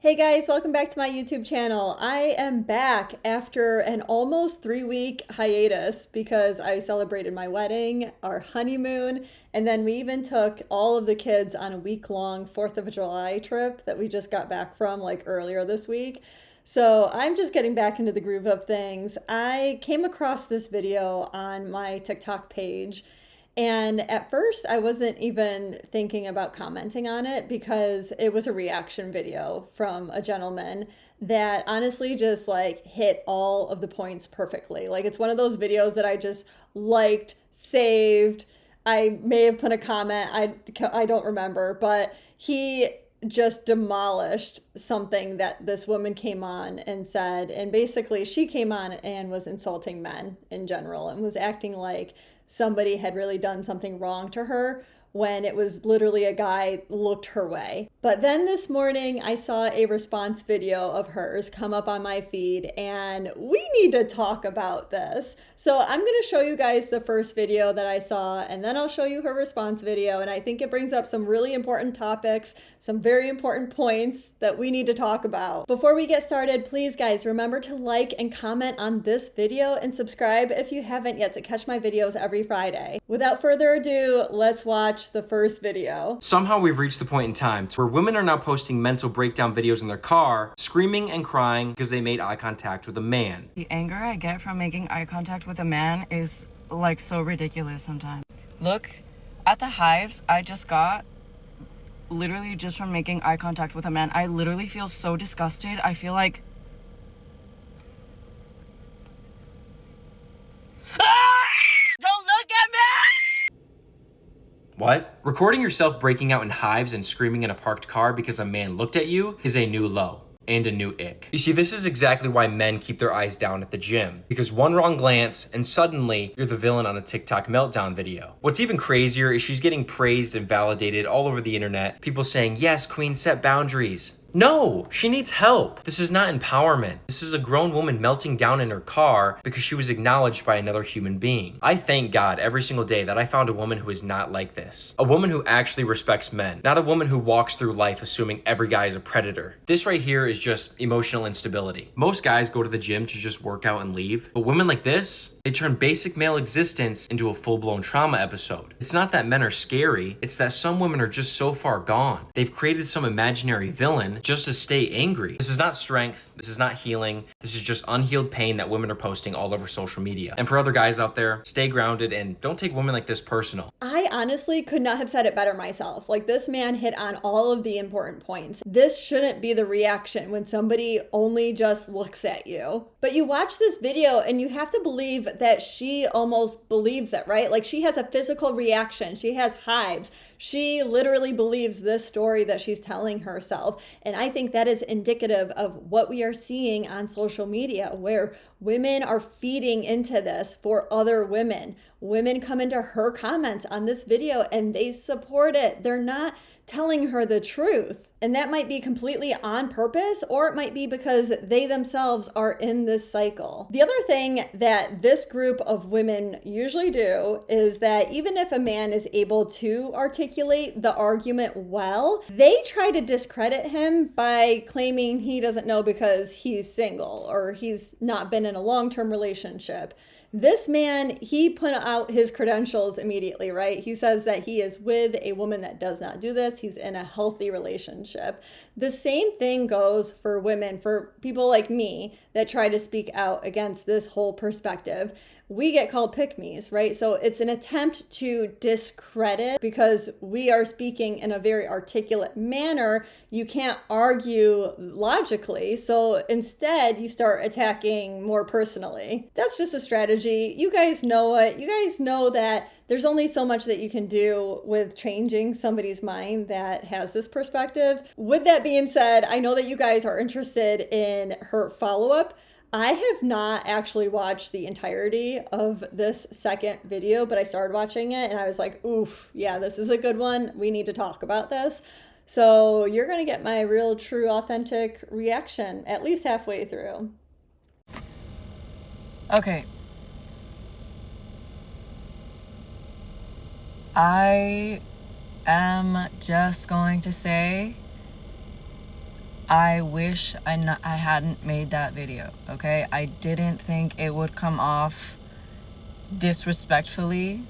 Hey guys, welcome back to my YouTube channel. I am back after an almost 3-week hiatus because I celebrated my wedding, our honeymoon, and then we even took all of the kids on a week-long 4th of July trip that we just got back from like earlier this week. So I'm just getting back into the groove of things. I came across this video on my TikTok page. And at first, I wasn't even thinking about commenting on it because it was a reaction video from a gentleman that honestly just like hit all of the points perfectly. Like it's one of those videos that I just liked, saved. I may have put a comment, I don't remember, but he just demolished something that this woman came on and said. And basically, she came on and was insulting men in general and was acting like somebody had really done something wrong to her when it was literally a guy looked her way. But then this morning I saw a response video of hers come up on my feed and we need to talk about this. So I'm going to show you guys the first video that I saw and then I'll show you her response video, and I think it brings up some really important topics, some very important points that we need to talk about. Before we get started, please guys, remember to like and comment on this video and subscribe if you haven't yet to catch my videos every Friday. Without further ado, let's watch the first video. Somehow we've reached the point in time where women are now posting mental breakdown videos in their car, screaming and crying because they made eye contact with a man. The anger I get from making eye contact with a man is like so ridiculous sometimes. Look at the hives I just got literally just from making eye contact with a man. I literally feel so disgusted. I feel like don't look at me! What? Recording yourself breaking out in hives and screaming in a parked car because a man looked at you is a new low. And a new ick. You see, this is exactly why men keep their eyes down at the gym. Because one wrong glance, and suddenly, you're the villain on a TikTok meltdown video. What's even crazier is she's getting praised and validated all over the internet. People saying, yes, queen, set boundaries. No, she needs help. This is not empowerment. This is a grown woman melting down in her car because she was acknowledged by another human being. I thank God every single day that I found a woman who is not like this. A woman who actually respects men, not a woman who walks through life assuming every guy is a predator. This right here is just emotional instability. Most guys go to the gym to just work out and leave, but women like this, they turn basic male existence into a full-blown trauma episode. It's not that men are scary, it's that some women are just so far gone. They've created some imaginary villain just to stay angry. This is not strength, this is not healing, this is just unhealed pain that women are posting all over social media. And for other guys out there, stay grounded and don't take women like this personal. I honestly could not have said it better myself. Like, this man hit on all of the important points. This shouldn't be the reaction when somebody only just looks at you. But you watch this video and you have to believe that she almost believes it, right? Like, she has a physical reaction. She has hives. She literally believes this story that she's telling herself. And I think that is indicative of what we are seeing on social media, where women are feeding into this for other women. Women come into her comments on this video and they support it. They're not telling her the truth. And that might be completely on purpose, or it might be because they themselves are in this cycle. The other thing that this group of women usually do is that even if a man is able to articulate the argument well, they try to discredit him by claiming he doesn't know because he's single or he's not been in a long-term relationship. This man, he put out his credentials immediately, right? He says that he is with a woman that does not do this. He's in a healthy relationship. The same thing goes for women, for people like me that try to speak out against this whole perspective. We get called pick-me's, right? So it's an attempt to discredit because we are speaking in a very articulate manner. You can't argue logically. So instead, you start attacking more personally. That's just a strategy. You guys know it. You guys know that there's only so much that you can do with changing somebody's mind that has this perspective. With that being said, I know that you guys are interested in her follow-up. I have not actually watched the entirety of this second video, but I started watching it and I was like, oof, yeah, this is a good one. We need to talk about this. So you're going to get my real, true, authentic reaction at least halfway through. Okay. I am just going to say I wish I hadn't made that video, okay? I didn't think it would come off disrespectfully.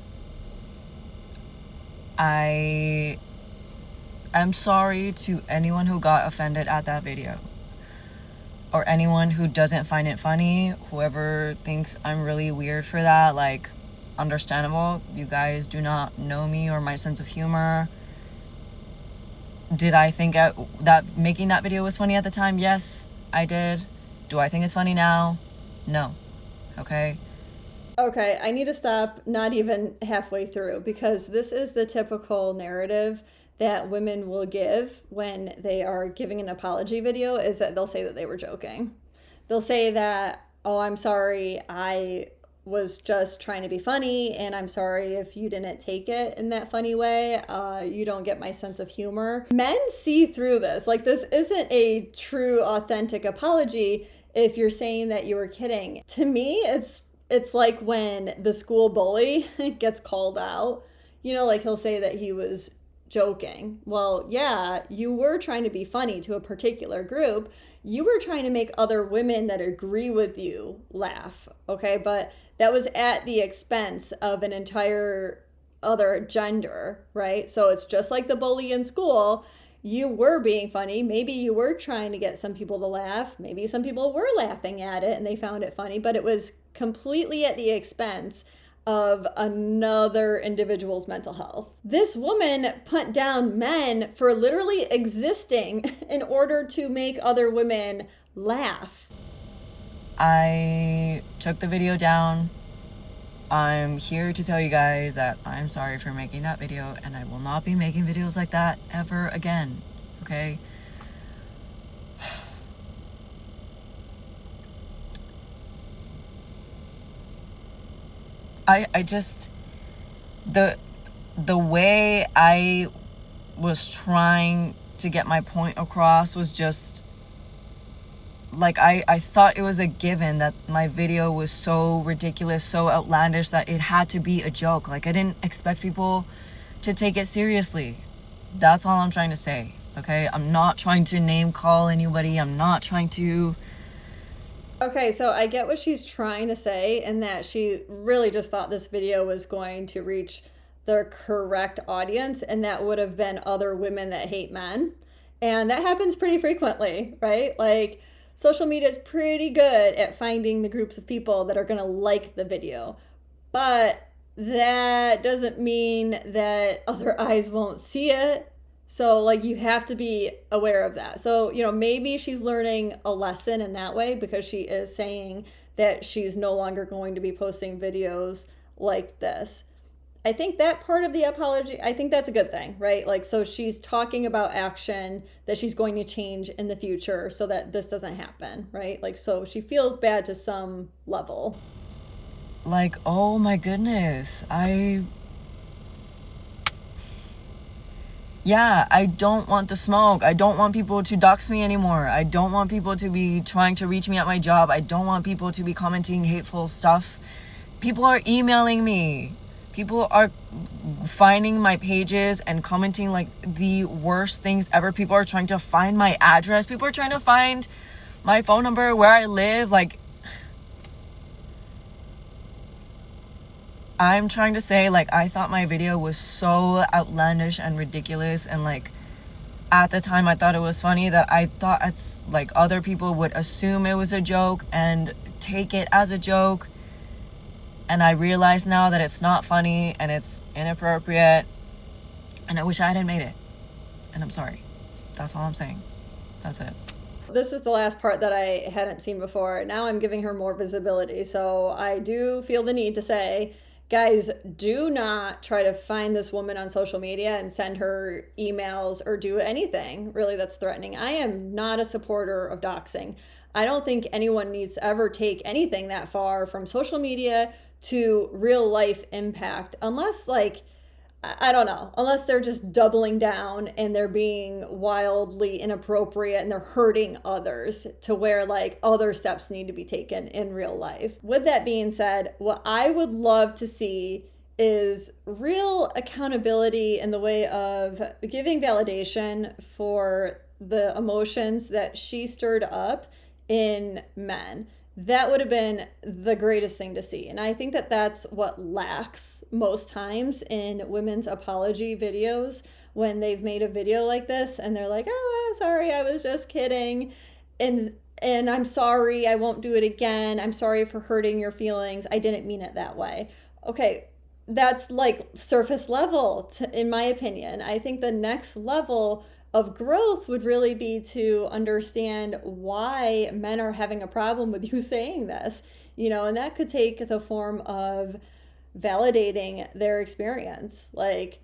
I'm sorry to anyone who got offended at that video, or anyone who doesn't find it funny. Whoever thinks I'm really weird for that, like, understandable. You guys do not know me or my sense of humor. Did I think that making that video was funny at the time? Yes, I did. Do I think it's funny now? No. Okay? Okay, I need to stop not even halfway through, because this is the typical narrative that women will give when they are giving an apology video, is that they'll say that they were joking. They'll say that, oh, I'm sorry, I was just trying to be funny, and I'm sorry if you didn't take it in that funny way. You don't get my sense of humor. Men see through this. Like, this isn't a true, authentic apology if you're saying that you were kidding. To me, it's like when the school bully gets called out. You know, like, he'll say that he was joking. Well, yeah, you were trying to be funny to a particular group. You were trying to make other women that agree with you laugh, okay? But that was at the expense of an entire other gender, right? So it's just like the bully in school. You were being funny. Maybe you were trying to get some people to laugh. Maybe some people were laughing at it and they found it funny, but it was completely at the expense of another individual's mental health. This woman put down men for literally existing in order to make other women laugh. I took the video down. I'm here to tell you guys that I'm sorry for making that video, and I will not be making videos like that ever again, okay? I just, the way I was trying to get my point across was just, like, I thought it was a given that my video was so ridiculous, so outlandish, that it had to be a joke. Like, I didn't expect people to take it seriously. That's all I'm trying to say, okay? I'm not trying to name call anybody. I'm not trying to... Okay, so I get what she's trying to say, and that she really just thought this video was going to reach the correct audience, and that would have been other women that hate men. And that happens pretty frequently, right? Like, social media is pretty good at finding the groups of people that are going to like the video. But that doesn't mean that other eyes won't see it. So, like, you have to be aware of that. So, you know, maybe she's learning a lesson in that way, because she is saying that she's no longer going to be posting videos like this. I think that part of the apology, I think that's a good thing, right? Like, so she's talking about action that she's going to change in the future so that this doesn't happen, right? Like, so she feels bad to some level. Like, oh my goodness, Yeah, I don't want the smoke. I don't want people to dox me anymore. I don't want people to be trying to reach me at my job. I don't want people to be commenting hateful stuff. People are emailing me. People are finding my pages and commenting like the worst things ever. People are trying to find my address. People are trying to find my phone number, where I live. Like, I'm trying to say, like, I thought my video was so outlandish and ridiculous, and like, at the time I thought it was funny, that I thought it's like other people would assume it was a joke and take it as a joke. And I realize now that it's not funny and it's inappropriate, and I wish I hadn't made it. And I'm sorry. That's all I'm saying. That's it. This is the last part that I hadn't seen before. Now I'm giving her more visibility. So I do feel the need to say, guys, do not try to find this woman on social media and send her emails or do anything really that's threatening. I am not a supporter of doxing. I don't think anyone needs to ever take anything that far from social media to real life impact, unless, like, I don't know, unless they're just doubling down and they're being wildly inappropriate and they're hurting others to where, like, other steps need to be taken in real life. With that being said, what I would love to see is real accountability in the way of giving validation for the emotions that she stirred up in men. That would have been the greatest thing to see. And I think that that's what lacks most times in women's apology videos, when they've made a video like this and they're like, oh, sorry, I was just kidding. And I'm sorry, I won't do it again. I'm sorry for hurting your feelings. I didn't mean it that way. Okay, that's like surface level, in my opinion. I think the next level of growth would really be to understand why men are having a problem with you saying this, and that could take the form of validating their experience. Like,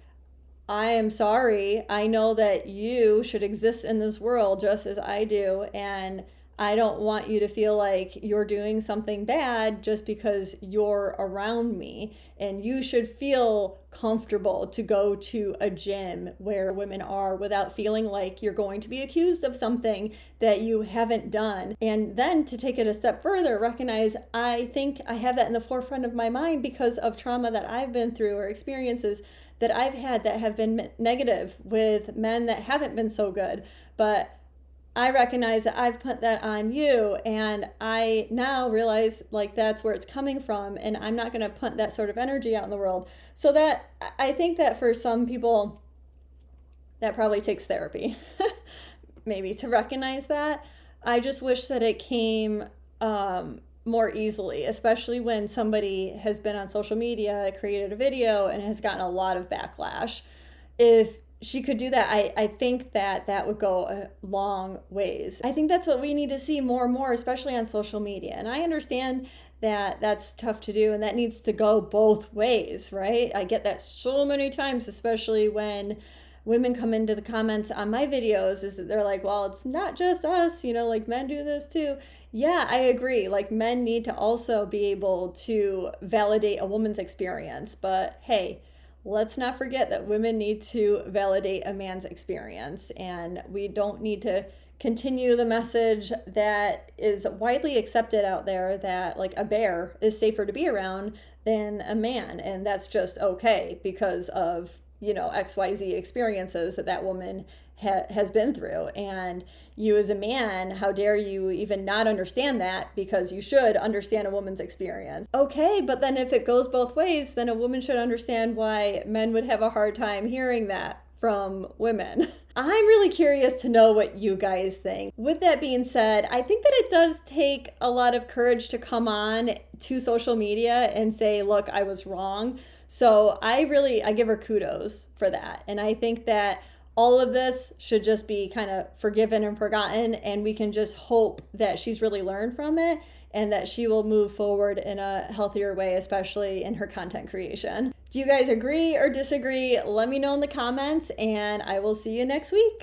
I am sorry. I know that you should exist in this world just as I do, and I don't want you to feel like you're doing something bad just because you're around me. And you should feel comfortable to go to a gym where women are without feeling like you're going to be accused of something that you haven't done. And then to take it a step further, recognize, I think I have that in the forefront of my mind because of trauma that I've been through or experiences that I've had that have been negative with men that haven't been so good. But I recognize that I've put that on you, and I now realize like that's where it's coming from, and I'm not going to put that sort of energy out in the world. So that, I think that for some people that probably takes therapy maybe to recognize that. I just wish that it came more easily, especially when somebody has been on social media, created a video, and has gotten a lot of backlash. If she could do that, I think that would go a long ways. I think that's what we need to see more and more, especially on social media. And I understand that that's tough to do, and that needs to go both ways, right? I get that so many times, especially when women come into the comments on my videos, is that they're like, well, it's not just us, like men do this too. Yeah, I agree. Like, men need to also be able to validate a woman's experience, but hey, let's not forget that women need to validate a man's experience, and we don't need to continue the message that is widely accepted out there that like a bear is safer to be around than a man, and that's just okay because of XYZ experiences that woman has been through. And you as a man, how dare you even not understand that, because you should understand a woman's experience. Okay, but then if it goes both ways, then a woman should understand why men would have a hard time hearing that from women. I'm really curious to know what you guys think. With that being said, I think that it does take a lot of courage to come on to social media and say, look, I was wrong. So I give her kudos for that. And I think that all of this should just be kind of forgiven and forgotten, and we can just hope that she's really learned from it and that she will move forward in a healthier way, especially in her content creation. Do you guys agree or disagree? Let me know in the comments, and I will see you next week.